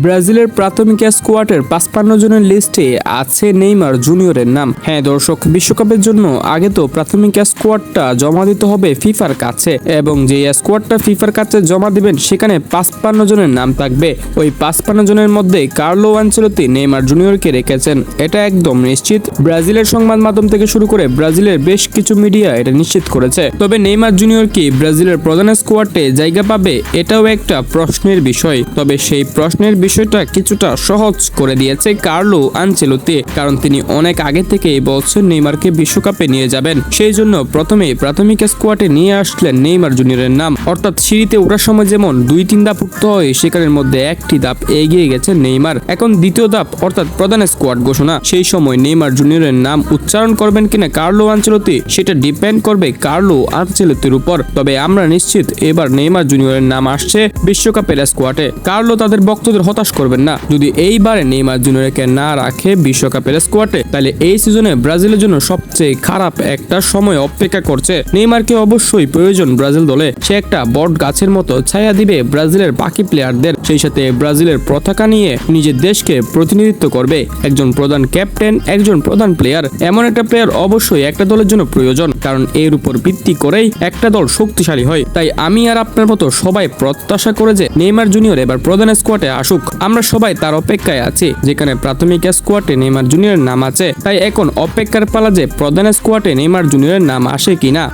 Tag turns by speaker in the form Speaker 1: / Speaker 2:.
Speaker 1: ব্রাজিলের প্রাথমিক স্কোয়াডের ৫৫ জনের লিস্টে আছে নেইমার জুনিয়রের নাম। হ্যাঁ দর্শক, বিশ্বকাপের জন্য আগে তো প্রাথমিক স্কোয়াডটা জমা দিতে হবে ফিফার কাছে, এবং যে স্কোয়াডটা ফিফার কাছে জমা দিবেন সেখানে ৫৫ জনের নাম থাকবে। ওই ৫৫ জনের মধ্যে কার্লো আনচেলত্তি নেইমার জুনিয়রকে রেখেছেন, এটা একদম নিশ্চিত। ব্রাজিলের সংবাদ মাধ্যম থেকে শুরু করে ব্রাজিলের বেশ কিছু মিডিয়া এটা নিশ্চিত করেছে। তবে নেইমার জুনিয়র কি ব্রাজিলের প্রধান স্কোয়াডে জায়গা পাবে, এটাও একটা প্রশ্নের বিষয়। তবে সেই প্রশ্নের বিষয়টা কিছুটা সহজ করে দিয়েছে কার্লো আনচেলত্তি, কারণ তিনি অনেক আগে থেকেই বলছেন নেইমারকে বিশ্বকাপে নিয়ে যাবেন। সেই জন্য প্রথমেই প্রাথমিক স্কোয়াডে নিয়ে আসলেন নেইমার জুনিয়রের নাম। অর্থাৎ সিঁড়িতে ওঠার সময় যেমন ২-৩ ধাপ উঠতে হয়, সেখানের মধ্যে একটি ধাপ এগিয়ে গেছে নেইমার। এখন দ্বিতীয় ধাপ অর্থাৎ প্রধান স্কোয়াড ঘোষণা। সেই সময় নেইমার জুনিয়রের নাম উচ্চারণ করবেন কিনা কার্লো আনচেলত্তি, সেটা ডিপেন্ড করবে কার্লো আনচেলত্তির উপর। তবে আমরা নিশ্চিত এবার নেইমার জুনিয়রের নাম আসছে বিশ্বকাপের স্কোয়াডে। কার্লো তাদের ভক্তদের হতাশ করবেন না। যদি এইবারে নেইমার জুনিয়রকে না রাখে বিশ্বকাপের স্কোয়াডে, তাহলে এই সিজনে ব্রাজিলের জন্য সবচেয়ে খারাপ একটা সময় অপেক্ষা করছে। নেইমারকে অবশ্যই প্রয়োজন ব্রাজিল দলে। সে একটা বট গাছের মতো ছায়া দিবে ব্রাজিলের বাকি প্লেয়ারদের, সেই সাথে ব্রাজিলের পতাকা নিয়ে নিজের দেশকে প্রতিনিধিত্ব করবে। একজন প্রধান ক্যাপ্টেন, একজন প্রধান প্লেয়ার, এমন একটা প্লেয়ার অবশ্যই একটা দলের জন্য প্রয়োজন, কারণ এর উপর ভিত্তি করেই একটা দল শক্তিশালী হয়। তাই আমি আর আপনার মতো সবাই প্রত্যাশা করে যে নেইমার জুনিয়র এবার প্রধান স্কোয়াডে আসুক। আমরা সবাই তার অপেক্ষায় আছি। যেখানে প্রাথমিক স্কোয়াডে নেইমার জুনিয়রের নাম আছে, তাই এখন অপেক্ষার পালা যে প্রধান স্কোয়াডে নেইমার জুনিয়রের নাম আসে কিনা।